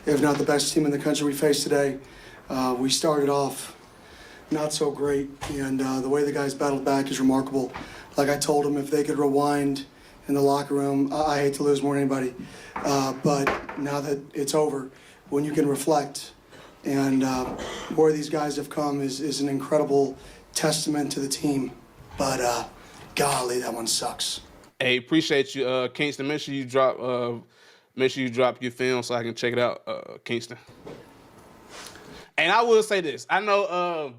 if not the best team in the country we faced today. We started off not so great, and the way the guys battled back is remarkable. Like I told them, if they could rewind in the locker room, I hate to lose more than anybody, but now that it's over, when you can reflect, and where these guys have come is an incredible testament to the team. But golly, that one sucks. Hey, appreciate you, Kingston. Make sure you drop your film so I can check it out, Kingston. And I will say this: I know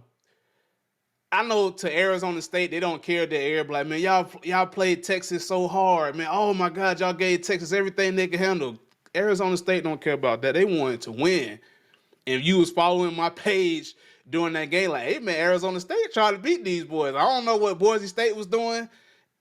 to Arizona State they don't care that everybody like, man, y'all played Texas so hard, man. Oh my God, y'all gave Texas everything they could handle. Arizona State don't care about that. They wanted to win. And you was following my page during that game, like, hey man, Arizona State trying to beat these boys. I don't know what Boise State was doing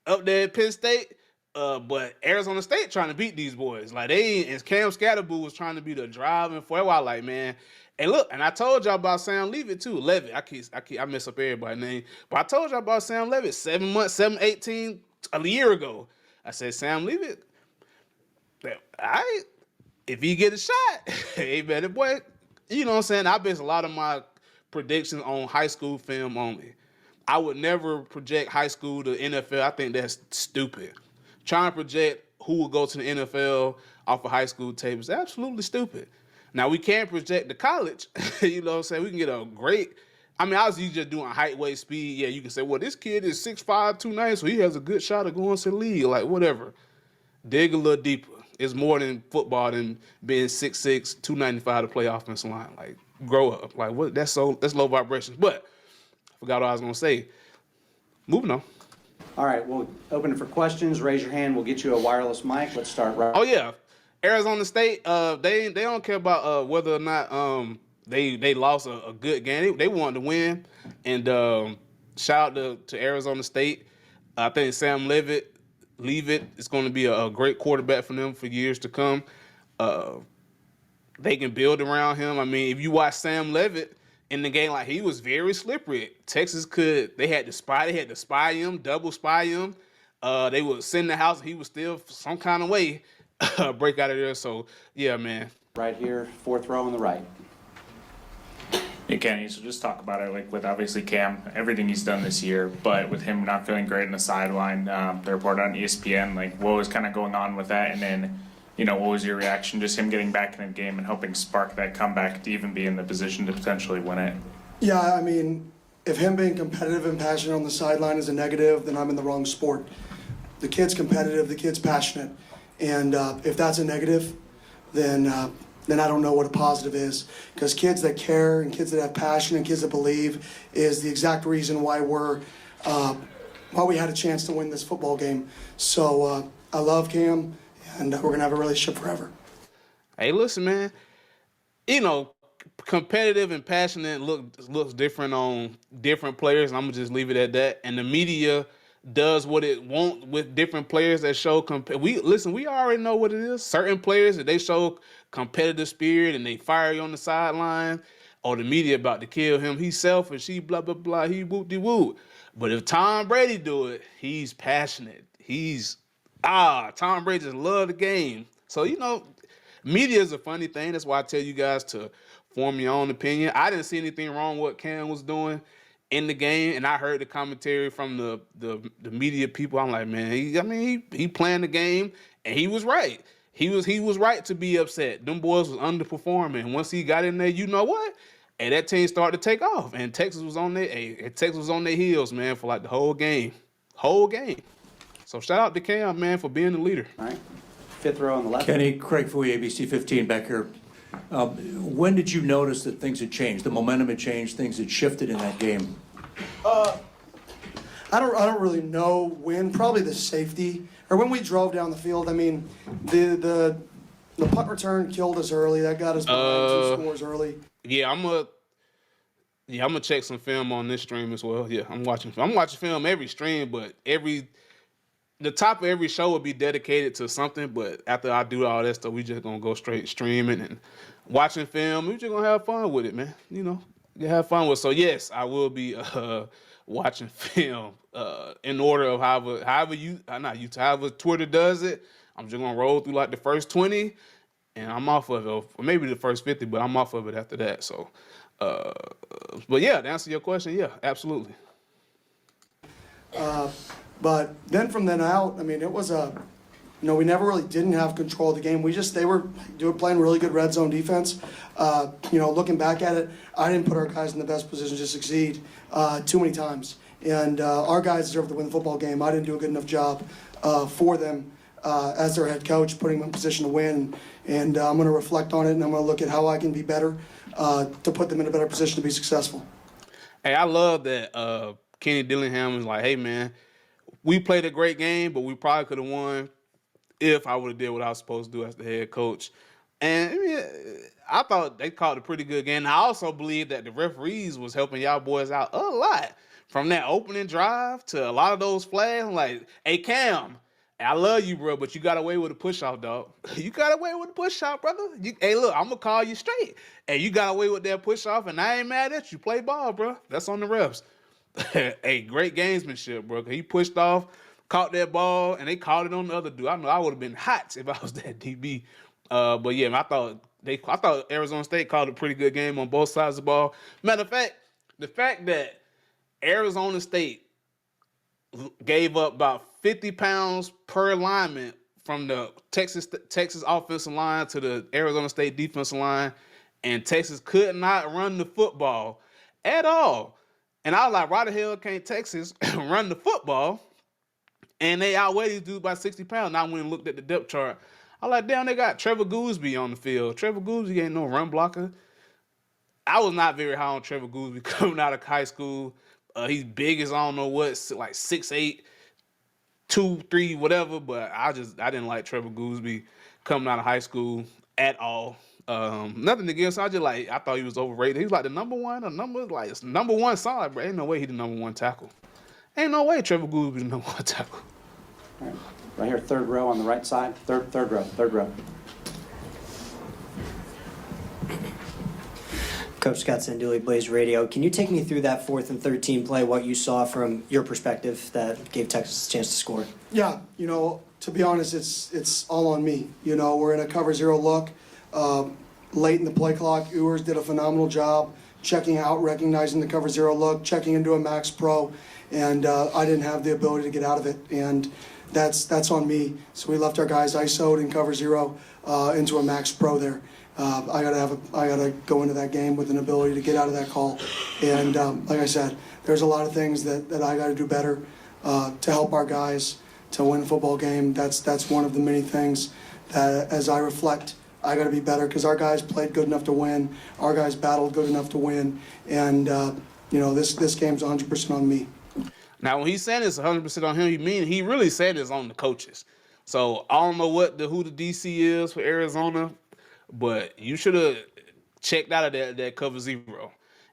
up there at Penn State, but Arizona State trying to beat these boys. Like and Cam Skattebo was trying to be the driving force. I like, man. And look, and I told y'all about Sam Leavitt too. Leavitt, I mess up everybody's name, but I told y'all about Sam Leavitt 7-18 a year ago. I said Sam Leavitt, if he get a shot, hey man, the boy, you know what I'm saying? I base a lot of my predictions on high school film only. I would never project high school to NFL. I think that's stupid. Trying to project who will go to the NFL off of high school tape is absolutely stupid. Now, we can project the college. You know what I'm saying? We can get a great... I mean, I was usually just doing height, weight, speed. Yeah, you can say, well, this kid is 6'5", 290, so he has a good shot of going to the league. Like, whatever. Dig a little deeper. It's more than football than being 6'6", 295 to play offensive line. Like, grow up. Like, what? That's low vibrations. But I forgot what I was going to say. Moving on. All right, we'll open it for questions. Raise your hand. We'll get you a wireless mic. Let's start right. Oh, yeah. Arizona State, they don't care about whether or not they lost a good game. They wanted to win. And shout out to Arizona State. I think Sam Leavitt is going to be a great quarterback for them for years to come. They can build around him. I mean, if you watch Sam Leavitt in the game, like, he was very slippery. Texas they had to spy him, double spy him. They would send the house, and he was still some kind of way break out of there. So, yeah, man. Right here, fourth row on the right. Hey, Kenny, so just talk about it, like, with obviously Cam, everything he's done this year, but with him not feeling great in the sideline, the report on ESPN, like, what was kind of going on with that? And then, you know, what was your reaction, just him getting back in the game and helping spark that comeback to even be in the position to potentially win it? Yeah, I mean, if him being competitive and passionate on the sideline is a negative, then I'm in the wrong sport. The kid's competitive, the kid's passionate. And if that's a negative, then I don't know what a positive is. Because kids that care and kids that have passion and kids that believe is the exact reason why we had a chance to win this football game. So I love Cam, and we're going to have a relationship forever. Hey, listen, man. You know, competitive and passionate looks different on different players. I'm going to just leave it at that. And the media does what it wants with different players that show we already know what it is. Certain players that they show competitive spirit and they fire you on the sideline, or the media about to kill him. He's selfish. He blah blah blah. He whoop de whoop. But if Tom Brady do it, he's passionate. Tom Brady just love the game. So, you know, media is a funny thing. That's why I tell you guys to form your own opinion. I didn't see anything wrong with what Cam was doing in the game, and I heard the commentary from the media people. I'm like, man, he playing the game, and he was right. He was right to be upset. Them boys was underperforming. Once he got in there, you know what? And that team started to take off, and Texas was on their heels, man, for like the whole game. So shout out to Cam, man, for being the leader. All right, fifth row on the left. Kenny, Craig Fouye, ABC 15 back here. When did you notice that things had changed? The momentum had changed, things had shifted in that game? I don't really know when. Probably the safety, or when we drove down the field. I mean, the punt return killed us early. That got us behind 2 scores early. Yeah, I'm gonna check some film on this stream as well. Yeah, I'm watching film every stream, but the top of every show will be dedicated to something. But after I do all that stuff, we just gonna go straight streaming and watching film. We just gonna have fun with it, man. You know, have fun with it. So yes, I will be watching film in order of however Twitter does it. I'm just gonna roll through like the first 20, and I'm off of it. Or maybe the first 50, but I'm off of it after that. So, but yeah, to answer your question, yeah, absolutely. But then from then out, I mean, it was we never really didn't have control of the game. They were playing really good red zone defense. Looking back at it, I didn't put our guys in the best position to succeed too many times. And our guys deserve to win the football game. I didn't do a good enough job for them as their head coach, putting them in position to win. And I'm going to reflect on it, and I'm going to look at how I can be better to put them in a better position to be successful. Hey, I love that Kenny Dillingham was like, hey, man, we played a great game, but we probably could have won if I would have did what I was supposed to do as the head coach. And I mean, I thought they called a pretty good game. And I also believe that the referees was helping y'all boys out a lot. From that opening drive to a lot of those flags, like, hey, Cam, I love you, bro, but you got away with a push-off, dog. You got away with a push-off, brother. Hey, look, I'm going to call you straight. Hey, you got away with that push-off, and I ain't mad at you. Play ball, bro. That's on the refs. Hey, great gamesmanship, bro. He pushed off, caught that ball, and they called it on the other dude. I know I would have been hot if I was that DB. But yeah, I thought Arizona State called a pretty good game on both sides of the ball. Matter of fact, the fact that Arizona State gave up about 50 pounds per lineman from the Texas offensive line to the Arizona State defensive line, and Texas could not run the football at all. And I was like, why the hell can't Texas run the football? And they outweigh these dudes by 60 pounds. Now, when I looked at the depth chart, I was like, damn, they got Trevor Gooseby on the field. Trevor Gooseby ain't no run blocker. I was not very high on Trevor Gooseby coming out of high school. He's big as I don't know what, like 6'8", 2'3", whatever. But I didn't like Trevor Gooseby coming out of high school at all. Nothing against. I thought he was overrated. He was like the number one solid, bro. Ain't no way he the number one tackle. Ain't no way Trevor Gooseby the number one tackle. All right. Right here, third row on the right side. Third row. Coach Scott Sanduli, Blaze Radio. Can you take me through that 4th and 13 play, what you saw from your perspective that gave Texas a chance to score? Yeah, to be honest, it's all on me. We're in a cover zero look. Late in the play clock, Ewers did a phenomenal job checking out, recognizing the cover zero look, checking into a max pro, and I didn't have the ability to get out of it, and that's on me. So we left our guys ISO'd in cover zero into a max pro there. I gotta go into that game with an ability to get out of that call, and like I said, there's a lot of things that I got to do better to help our guys to win a football game. That's one of the many things that, as I reflect, I got to be better because our guys played good enough to win. Our guys battled good enough to win, and this game's 100% on me. Now, when he's saying it's 100% on him, he really said it's on the coaches. So I don't know who the DC is for Arizona, but you should have checked out of that cover zero.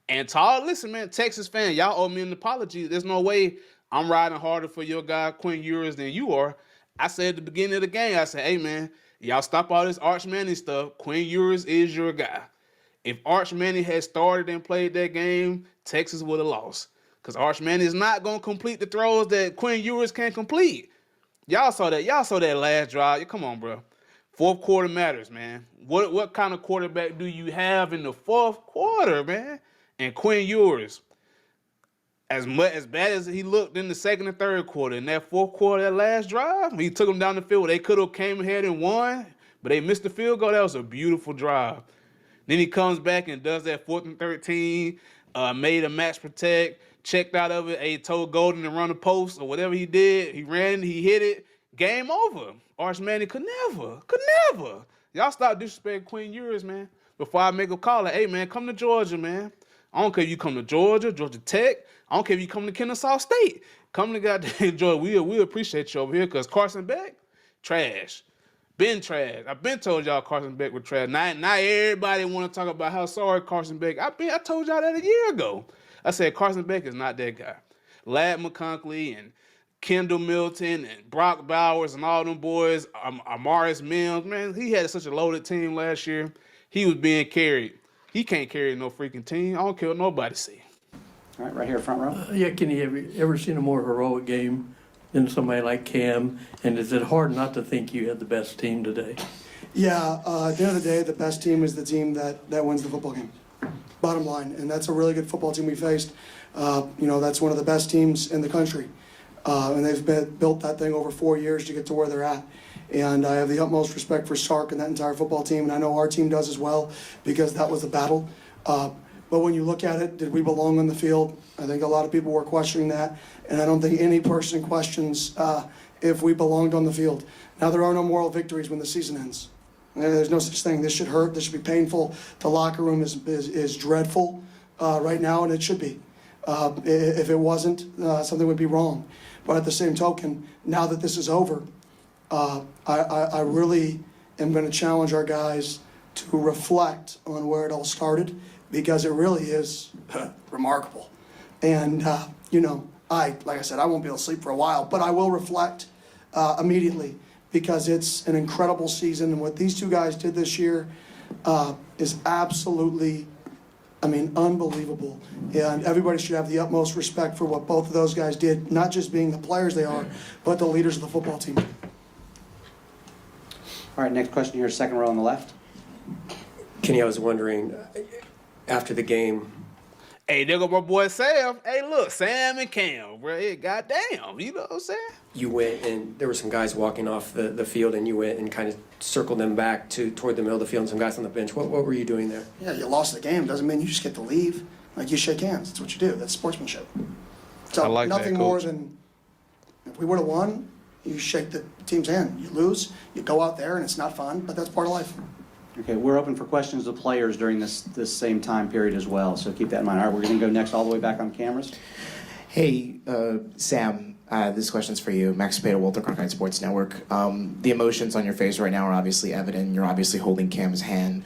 And to all, listen, man, Texas fan, y'all owe me an apology. There's no way I'm riding harder for your guy Quinn Ewers than you are. I said at the beginning of the game, I said, hey, man, y'all stop all this Arch Manning stuff. Quinn Ewers is your guy. If Arch Manning had started and played that game, Texas would have lost. Because Arch Manning is not going to complete the throws that Quinn Ewers can complete. Y'all saw that last drive. Come on, bro. Fourth quarter matters, man. What kind of quarterback do you have in the fourth quarter, man? And Quinn Ewers, as bad as he looked in the second and third quarter, in that fourth quarter, that last drive, he took them down the field. They could have came ahead and won, but they missed the field goal. That was a beautiful drive. Then he comes back and does that 4th and 13, made a match protect, checked out of it, told Golden to run the post or whatever he did. He ran, he hit it. Game over. Arch Manning could never. Y'all stop disrespecting Quinn Ewers, man. Before I make a call, hey, man, come to Georgia, man. I don't care if you come to Georgia Tech. I don't care if you come to Kennesaw State. Come to goddamn Georgia. We appreciate you over here because Carson Beck, trash. Been trash. I've been told y'all Carson Beck was trash. Not everybody want to talk about how sorry Carson Beck. I told y'all that a year ago. I said Carson Beck is not that guy. Ladd McConkey and Kendall Milton and Brock Bowers and all them boys, Amaris Mims, man, he had such a loaded team last year. He was being carried. He can't carry no freaking team. I don't care what nobody say. All right, right here, front row. Yeah, Kenny, have you ever seen a more heroic game than somebody like Cam? And is it hard not to think you had the best team today? Yeah, at the end of the day, the best team is the team that wins the football game. Bottom line, and that's a really good football team we faced. That's one of the best teams in the country, and they've built that thing over 4 years to get to where they're at. And I have the utmost respect for Sark and that entire football team, and I know our team does as well, because that was the battle. But when you look at it, did we belong on the field? I think a lot of people were questioning that, and I don't think any person questions if we belonged on the field. Now, there are no moral victories when the season ends. There's no such thing. This should hurt. This should be painful. The locker room is dreadful right now, and it should be. If it wasn't, something would be wrong. But at the same token, now that this is over, I really am going to challenge our guys to reflect on where it all started, because it really is remarkable. And, like I said, I won't be able to sleep for a while, but I will reflect immediately, because it's an incredible season. And what these two guys did this year is absolutely, unbelievable. And everybody should have the utmost respect for what both of those guys did, not just being the players they are, but the leaders of the football team. All right, next question here, second row on the left. Kenny, I was wondering, after the game, Hey, there go my boy Sam. Hey, look, Sam and Cam, bro. Hey, goddamn, you know what I'm saying? you went and there were some guys walking off the field, and you went and kind of circled them back toward the middle of the field, and some guys on the bench. What were you doing there? Yeah, you lost the game. Doesn't mean you just get to leave. Like, you shake hands. That's what you do. That's sportsmanship. So I like that, nothing more Coach. than, if we would have won, you shake the team's hand. You lose, you go out there, and it's not fun, but that's part of life. Okay, we're open for questions of players during this same time period as well, so keep that in mind. All right, we're going to go next all the way back on cameras. Hey, Sam, this question's for you. Max Spedo, Walter Cronkite Sports Network. The emotions on your face right now are obviously evident. You're obviously holding Cam's hand.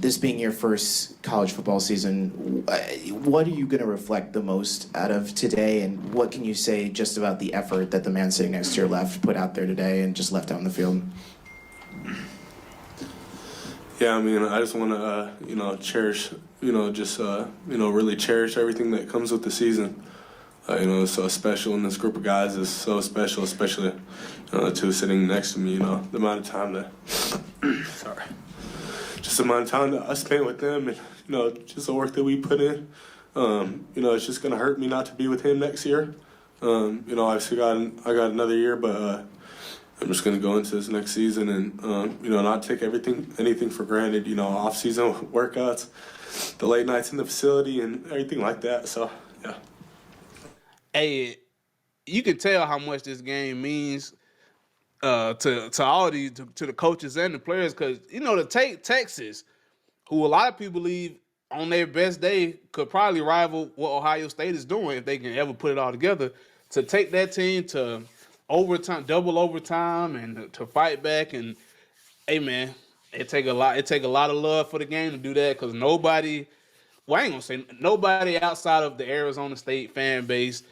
This being your first college football season, what are you going to reflect the most out of today, and what can you say just about the effort that the man sitting next to your left put out there today and just left out in the field? Yeah, I mean, I just want to, cherish, really cherish everything that comes with the season. It's so special, and this group of guys is so special, especially the two sitting next to me. The amount of time that, just the amount of time that I spent with them, and just the work that we put in. It's just gonna hurt me not to be with him next year. Obviously I got another year, but I'm just gonna go into this next season and not take anything for granted. Off-season workouts, the late nights in the facility, and everything like that. So yeah. Hey, you can tell how much this game means to all these to the coaches and the players, because to take Texas, who a lot of people believe on their best day could probably rival what Ohio State is doing if they can ever put it all together, to take that team to overtime, double overtime, and to fight back. And hey, man, it take a lot of love for the game to do that, because nobody outside of the Arizona State fan base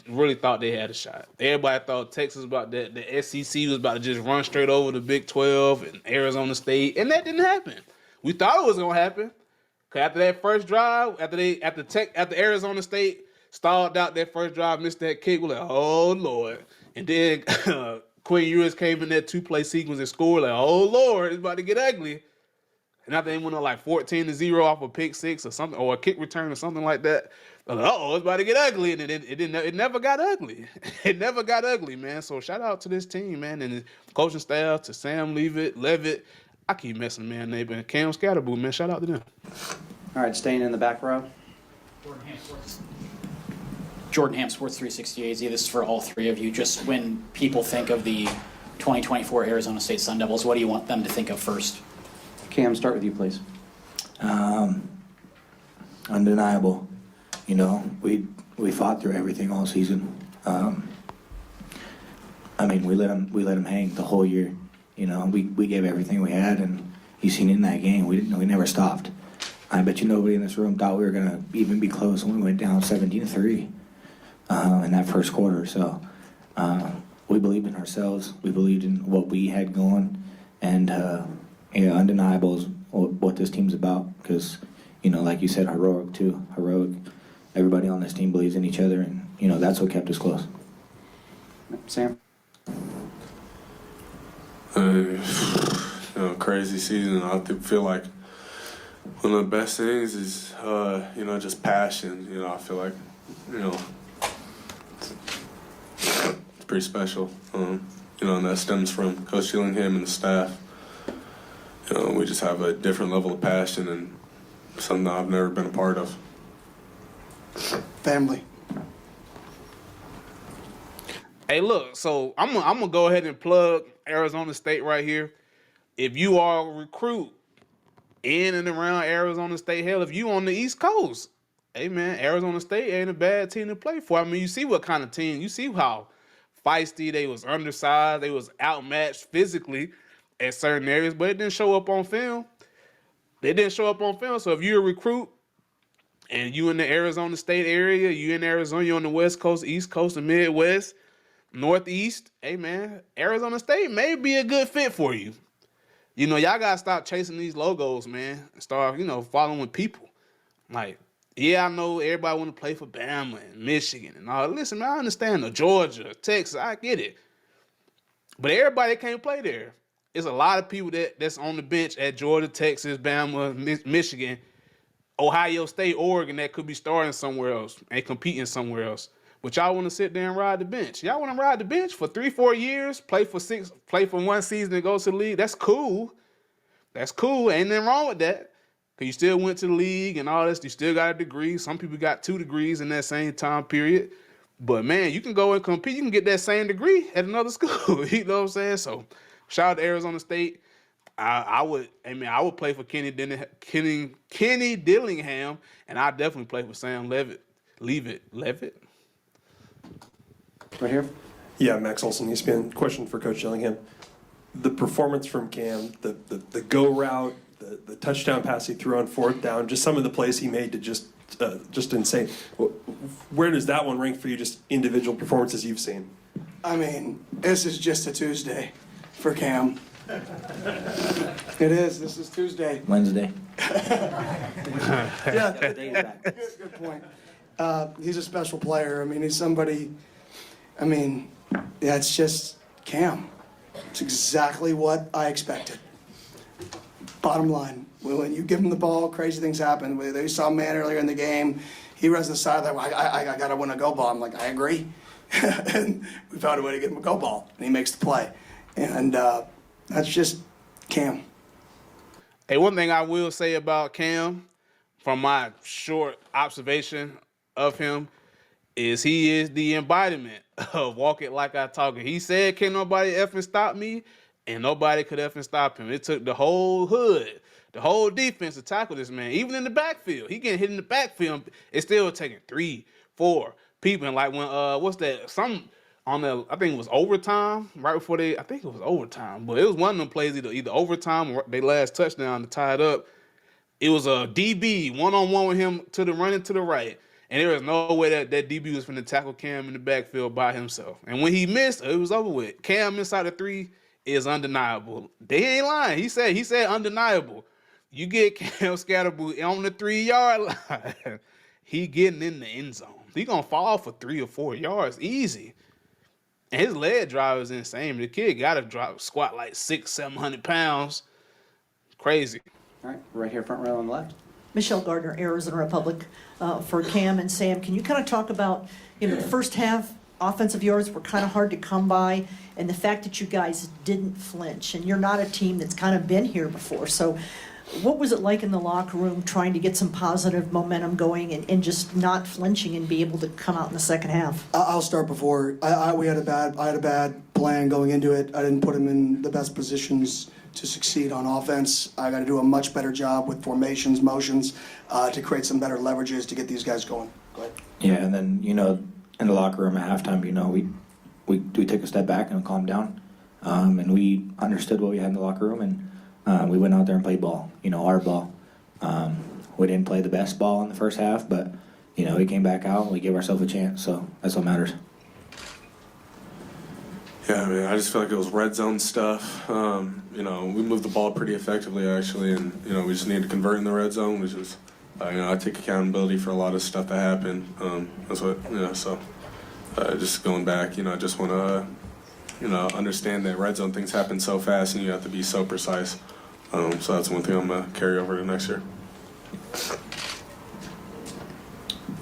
really thought they had a shot. Everybody thought Texas the SEC was about to just run straight over the Big 12 and Arizona State, and that didn't happen. We thought it was gonna happen, because after that first drive, after Arizona State stalled out that first drive, missed that kick, we're like, oh Lord. And then Quinn Ewers came in that 2-play sequence and scored, like, oh Lord, it's about to get ugly. And I think they went on like 14-0 off a pick six or something, or a kick return or something like that. Like, it's about to get ugly, and it never got ugly. It never got ugly, man. So shout out to this team, man, and the coaching staff, to Sam Leavitt. I keep messing man name, and Cam Skattebo, man. Shout out to them. All right, staying in the back row. Jordan Ham, Sports 360 AZ. This is for all three of you. Just when people think of the 2024 Arizona State Sun Devils, what do you want them to think of first? Cam, start with you, please. Undeniable. We fought through everything all season. We let them hang the whole year. We gave everything we had, and you seen it in that game. We never stopped. I bet you nobody in this room thought we were gonna even be close when we went down 17-3 in that first quarter. So we believed in ourselves. We believed in what we had going, and undeniable is what this team's about. Because like you said, heroic. Everybody on this team believes in each other, and that's what kept us close. Sam? crazy season. I feel like one of the best things is, just passion. I feel like, it's pretty special. And that stems from Coach Gillingham and the staff. We just have a different level of passion and something I've never been a part of. Family. Hey, look, so I'm gonna go ahead and plug Arizona State right here. If you are a recruit in and around Arizona State, hell, if you on the East Coast, hey man, Arizona State ain't a bad team to play for. I mean, you see what kind of team, you see how feisty they was, undersized, they was outmatched physically at certain areas, but it didn't show up on film. They didn't show up on film. So if you're a recruit and you in the Arizona State area, you in Arizona, you on the West Coast, East Coast, and Midwest, Northeast, hey man, Arizona State may be a good fit for you. Y'all gotta stop chasing these logos, man, and start, following people. Like, yeah, I know everybody want to play for Bama and Michigan and all. Listen, man, I understand the Georgia, Texas, I get it. But everybody can't play there. There's a lot of people that's on the bench at Georgia, Texas, Bama, Michigan, Ohio State, Oregon that could be starting somewhere else and competing somewhere else. But y'all want to sit there and ride the bench. Y'all want to ride the bench for 3-4 years, play for one season and go to the league. That's cool. That's cool. Ain't nothing wrong with that. Because you still went to the league and all this. You still got a degree. Some people got 2 degrees in that same time period. But, man, you can go and compete. You can get that same degree at another school. You know what I'm saying? So, shout out to Arizona State. I would play for Kenny Dillingham, and I definitely play for Sam Leavitt. Leavitt? Right here. Yeah, Max Olson, ESPN. Question for Coach Gillingham. The performance from Cam, the go route, the touchdown pass he threw on 4th down, just some of the plays he made to just insane. Where does that one rank for you, just individual performances you've seen? I mean, this is just a Tuesday for Cam. It is. This is Tuesday. Wednesday. Yeah, good point. He's a special player. I mean, he's somebody. I mean, yeah, it's just Cam. It's exactly what I expected. Bottom line, when you give him the ball, crazy things happen. They saw a man earlier in the game. He runs the side like, I got to win a go ball. I'm like, I agree. And we found a way to get him a go ball, and he makes the play. And that's just Cam. Hey, one thing I will say about Cam, from my short observation of him, is he is the embodiment of walk it like I talk it. He said, can't nobody effing stop me, and nobody could effing stop him. It took the whole hood, the whole defense to tackle this man. Even in the backfield, he getting hit in the backfield. It's still taking 3, 4 people. And like when, what's that? I think it was overtime, right before I think it was overtime, but it was one of them plays, either overtime or their last touchdown to tie it up. It was a DB, one-on-one with him running to the right. And there was no way that DB was going to tackle Cam in the backfield by himself. And when he missed, it was over with. Cam inside the 3 is undeniable. They ain't lying. He said undeniable. You get Cam Skattebo on the 3-yard line, he getting in the end zone. He going to fall for 3 or 4 yards easy. And his leg drive is insane. The kid got to squat like 600-700 pounds. Crazy. All right, right here, front row on the left. Michelle Gardner, Arizona Republic, for Cam and Sam. Can you kind of talk about, the first half offensive yards were kind of hard to come by, and the fact that you guys didn't flinch, and you're not a team that's kind of been here before. So what was it like in the locker room trying to get some positive momentum going and just not flinching and be able to come out in the second half? I'll start before. I had a bad plan going into it. I didn't put him in the best positions to succeed on offense. I got to do a much better job with formations, motions, to create some better leverages to get these guys going. Go ahead. Yeah, and then, in the locker room at halftime, we took a step back and calmed down. And we understood what we had in the locker room, and we went out there and played ball, our ball. We didn't play the best ball in the first half, but, we came back out and we gave ourselves a chance, so that's what matters. Yeah, I mean, I just feel like it was red zone stuff. We moved the ball pretty effectively, actually, and, we just need to convert in the red zone, which is, I take accountability for a lot of stuff that happened. That's what, so just going back, I just want to, understand that red zone things happen so fast and you have to be so precise. So that's one thing I'm going to carry over to next year.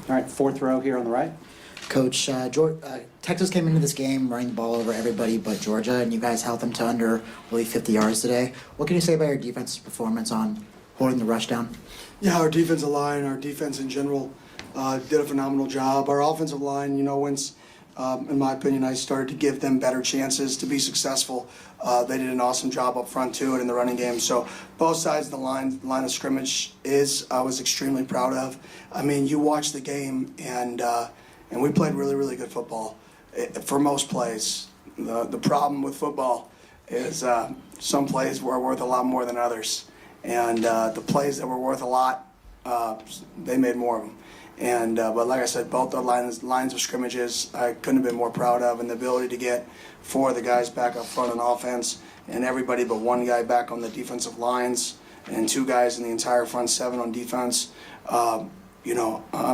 All right, fourth row here on the right. Coach, Texas came into this game running the ball over everybody but Georgia, and you guys held them to under, I believe, 50 yards today. What can you say about your defense's performance on holding the rush down? Yeah, our defensive line, our defense in general, did a phenomenal job. Our offensive line, once, in my opinion, I started to give them better chances to be successful. They did an awesome job up front too and in the running game. So both sides of the line of scrimmage I was extremely proud of. I mean, you watch the game and we played really, really good football for most plays. The problem with football is some plays were worth a lot more than others. And the plays that were worth a lot, they made more of them. And but like I said, both the lines of scrimmages I couldn't have been more proud of, and the ability to get 4 of the guys back up front on offense and everybody but 1 guy back on the defensive lines and 2 guys in the entire front 7 on defense. I'm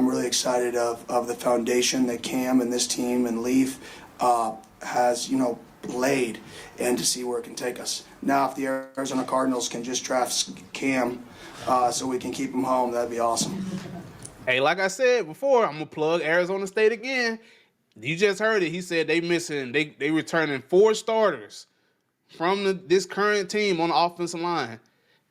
really excited of the foundation that Cam and this team and Leaf has laid, and to see where it can take us. Now, if the Arizona Cardinals can just draft Cam so we can keep him home, that'd be awesome. Hey, like I said before, I'm gonna plug Arizona State again. You just heard it. He said they returning 4 starters from this current team on the offensive line.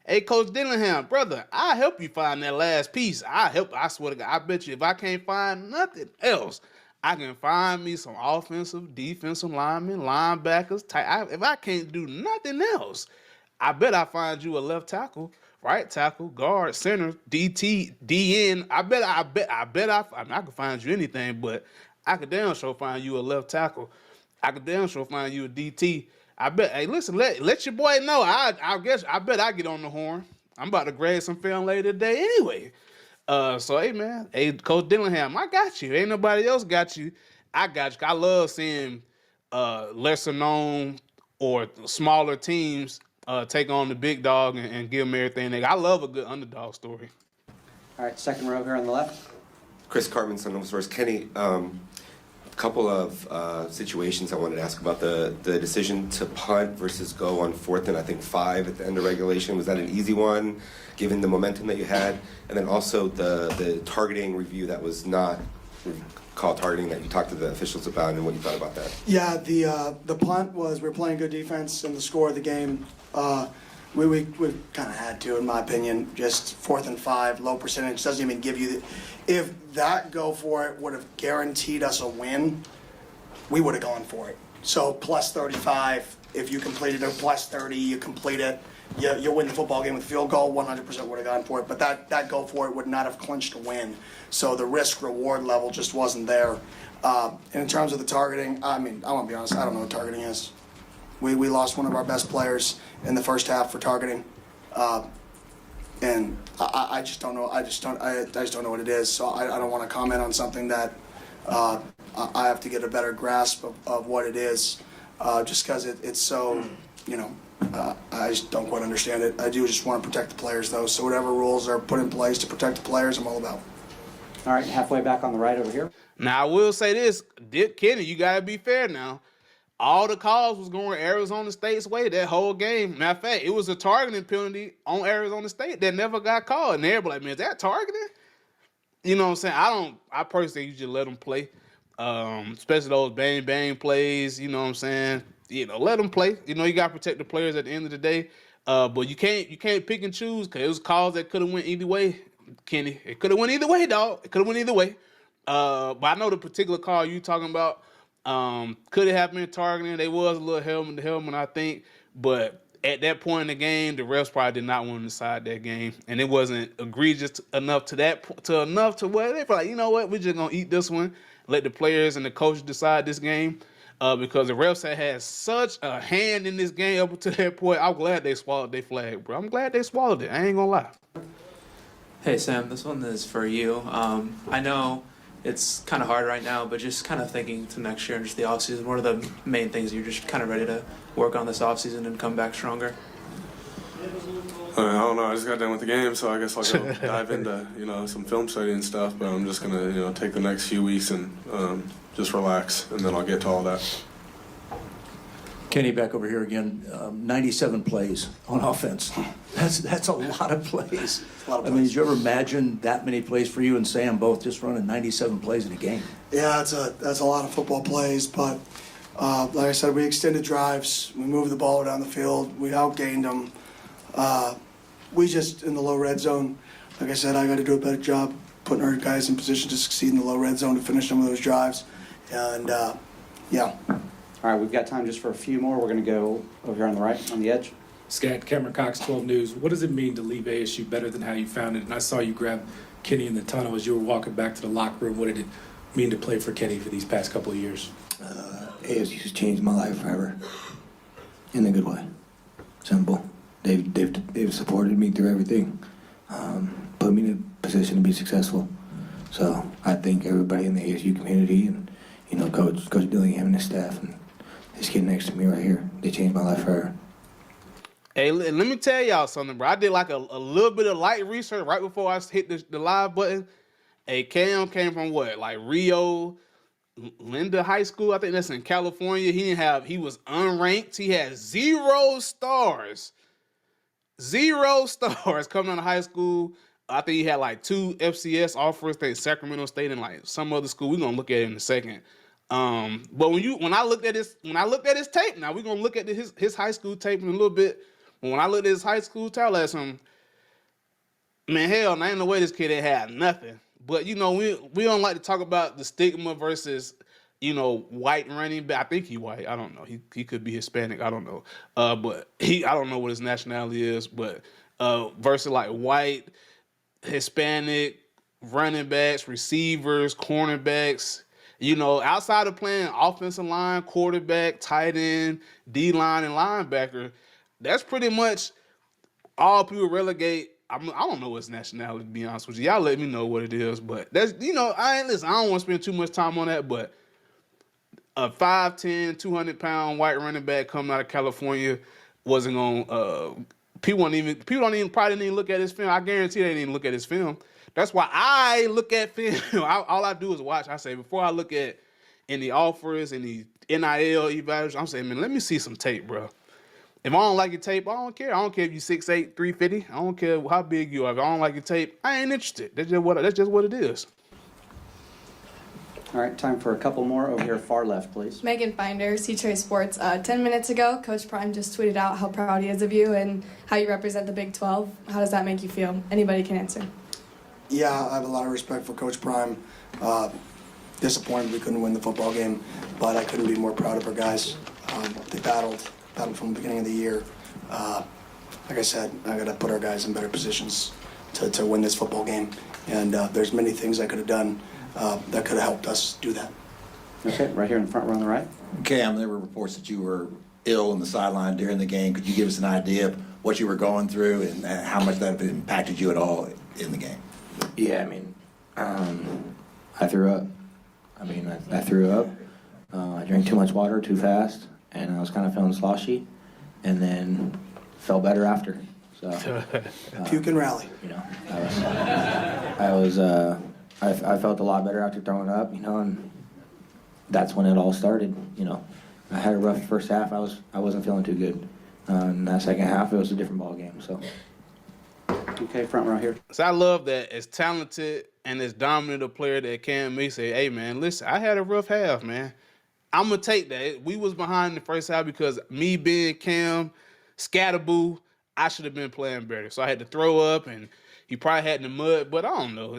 Hey, Coach Dillingham, brother, I'll help you find that last piece. I swear to God, I bet you if I can't find nothing else, I can find me some offensive, defensive linemen, linebackers. If I can't do nothing else, I bet I find you a left tackle, right tackle, guard, center, DT, DN. I could find you anything, but I could damn sure find you a left tackle. I could damn sure find you a DT. I bet. Hey, listen, let your boy know. I bet I get on the horn. I'm about to grade some film later today anyway. So hey man, hey Coach Dillingham, I got you. Ain't nobody else got you. I got you. I love seeing lesser known or smaller teams take on the big dog and give them everything. I love a good underdog story. All right, second row here on the left. Chris Cartman, Sun Devil Source. Kenny, a couple of situations I wanted to ask about the decision to punt versus go on 4th and I think 5 at the end of regulation. Was that an easy one, given the momentum that you had? And then also the targeting review that was not called targeting that you talked to the officials about and what you thought about that. Yeah, the punt was we're playing good defense, and the score of the game, we kind of had to, in my opinion. Just 4th and 5, low percentage, doesn't even give you if that go for it would have guaranteed us a win, we would have gone for it. So plus 35, if you completed it, plus 30, you complete it, you win the football game with a field goal, 100% would have gone for it. But that go for it would not have clinched a win. So the risk-reward level just wasn't there. And in terms of the targeting, I mean, I want to be honest, I don't know what targeting is. We lost one of our best players in the first half for targeting. And I just don't know. I just don't know what it is. So I don't want to comment on something that I have to get a better grasp of what it is, just because it's so, I just don't quite understand it. I do just want to protect the players, though. So whatever rules are put in place to protect the players, I'm all about. All right, halfway back on the right over here. Now, I will say this, Kenny, you got to be fair now. All the calls was going Arizona State's way that whole game. Matter of fact, it was a targeting penalty on Arizona State that never got called. And everybody like, man, is that targeting? You know what I'm saying? I personally usually let them play, especially those bang plays. You know what I'm saying? Let them play. You got to protect the players at the end of the day. But you can't pick and choose because it was calls that could have went either way, Kenny. It could have went either way, dog. It could have went either way. But I know the particular call you talking about. Could it have been targeting? They was a little helmet to helmet, I think. But at that point in the game, the refs probably did not want to decide that game, and it wasn't egregious enough to where they probably, you know what, we're just gonna eat this one, let the players and the coaches decide this game, because the refs had such a hand in this game up to that point. I'm glad they swallowed their flag, bro. I'm glad they swallowed it. I ain't gonna lie. Hey Sam, this one is for you. I know it's kind of hard right now, but just kind of thinking to next year and just the offseason, what are the main things you're just kind of ready to work on this offseason and come back stronger? I don't know. I just got done with the game, so I guess I'll go dive into some film study and stuff. But I'm just gonna take the next few weeks and just relax, and then I'll get to all that. Kenny, back over here again. 97 plays on offense. That's a lot of plays. I mean, did you ever imagine that many plays for you and Sam both just running 97 plays in a game? Yeah, that's a lot of football plays, but like I said, we extended drives, we moved the ball down the field, we outgained them. We just, in the low red zone, like I said, I got to do a better job putting our guys in position to succeed in the low red zone to finish some of those drives. And, yeah. All right, we've got time just for a few more. We're going to go over here on the right, on the edge. Scat, Cameron Cox, 12 News. What does it mean to leave ASU better than how you found it? And I saw you grab Kenny in the tunnel as you were walking back to the locker room. What did it mean to play for Kenny for these past couple of years? ASU's changed my life forever, in a good way. Simple. They've supported me through everything, put me in a position to be successful. So I thank everybody in the ASU community and Coach Dillingham and his staff and this kid next to me right here. They changed my life forever. Hey, let me tell y'all something, bro. I did like a little bit of light research right before I hit the live button. Hey, Cam came from what? Like Rio Linda High School, I think that's in California. He was unranked. He had 0 stars. 0 stars coming out of high school. I think he had like 2 FCS offers. I think Sacramento State and like some other school. We're gonna look at it in a second. But when I looked at his tape, now we're gonna look at his high school tape in a little bit. But when I looked at his high school tape, I said, man, hell, there ain't no way this kid ain't had nothing. But we don't like to talk about the stigma versus white running back. I think he white. I don't know. He could be Hispanic. I don't know. But I don't know what his nationality is. But versus like white, Hispanic running backs, receivers, cornerbacks. Outside of playing offensive line, quarterback, tight end, D-line, and linebacker, that's pretty much all people relegate. I don't know his nationality, to be honest with you. Y'all let me know what it is. But that's, I don't want to spend too much time on that. But a 5'10", 200-pound white running back coming out of California wasn't going people probably didn't even look at his film. I guarantee they didn't even look at his film. That's why I look at film. All I do is watch. I say, before I look at any offers, any NIL evaluations, I'm saying, man, let me see some tape, bro. If I don't like your tape, I don't care. I don't care if you 6'8", 350. I don't care how big you are. If I don't like your tape, I ain't interested. That's just what it is. All right, time for a couple more over here, far left, please. Megan Finder, C-Trade Sports. 10 minutes ago, Coach Prime just tweeted out how proud he is of you and how you represent the Big 12. How does that make you feel? Anybody can answer. Yeah, I have a lot of respect for Coach Prime. Disappointed we couldn't win the football game, but I couldn't be more proud of our guys. They battled from the beginning of the year. Like I said, I got to put our guys in better positions to win this football game. And there's many things I could have done that could have helped us do that. Okay, right here in the front row on the right. Cam, there were reports that you were ill on the sideline during the game. Could you give us an idea of what you were going through and how much that impacted you at all in the game? Yeah, I threw up. I threw up. I drank too much water too fast, and I was kind of feeling sloshy, and then felt better after. So puke and rally. I felt a lot better after throwing up, and that's when it all started. I had a rough first half. I wasn't feeling too good. In that second half, it was a different ball game. So. Okay, front row here. So I love that as talented and as dominant a player that Cam may say, hey, man, listen, I had a rough half, man. I'm going to take that. We was behind the first half because me being Cam, Skattebo, I should have been playing better. So I had to throw up, and he probably had in the mud, but I don't know,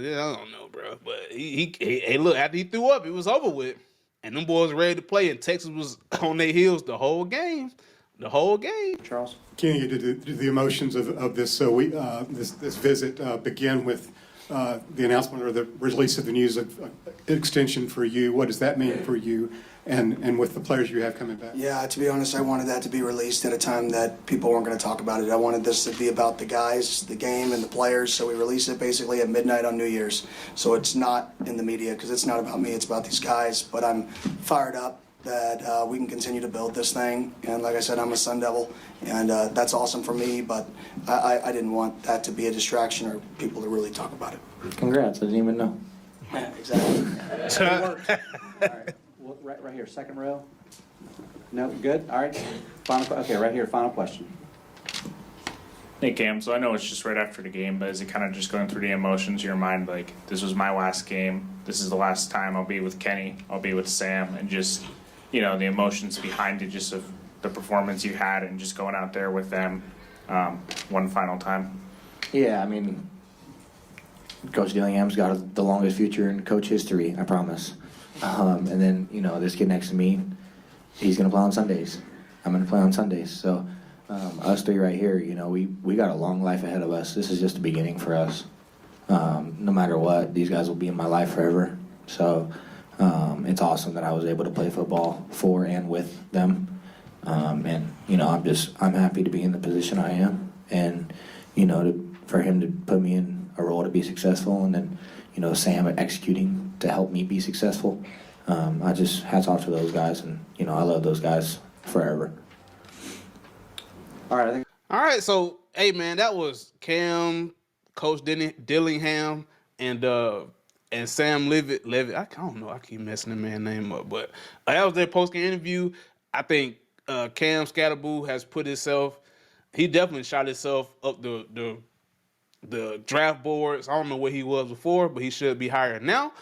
bro. But he look, after he threw up, it was over with. And them boys ready to play, and Texas was on their heels the whole game. Charles? Kenny, did the emotions of this this visit begin with the announcement or the release of the news of extension for you? What does that mean for you and with the players you have coming back? Yeah, to be honest, I wanted that to be released at a time that people weren't going to talk about it. I wanted this to be about the guys, the game, and the players, so we released it basically at midnight on New Year's. So it's not in the media because it's not about me, it's about these guys. But I'm fired up that we can continue to build this thing. And like I said, I'm a Sun Devil, and that's awesome for me, but I didn't want that to be a distraction or people to really talk about it. Congrats, I didn't even know. Yeah, exactly. All right, well, right here, second row. No, good, all right. Okay, right here, final question. Hey Cam, so I know it's just right after the game, but is it kind of just going through the emotions in your mind, like this was my last game, this is the last time I'll be with Kenny, I'll be with Sam, and just, the emotions behind it, just of the performance you had and just going out there with them one final time? Yeah, I mean, Coach Dillingham's got the longest future in coach history, I promise. And then, this kid next to me, he's going to play on Sundays. I'm going to play on Sundays. So us three right here, we got a long life ahead of us. This is just the beginning for us. No matter what, these guys will be in my life forever. So it's awesome that I was able to play football for and with them. And, I'm happy to be in the position I am. And, for him to put me in a role to be successful, and then, Sam executing to help me be successful. I just hats off to those guys, and, I love those guys forever. All right. All right, so hey man, that was Cam, Coach Dillingham, and Sam Leavitt. I don't know. I keep messing the man's name up, but that was their post-game interview. I think Cam Skattebo has put himself. He definitely shot himself up the draft boards. I don't know where he was before, but he should be higher now.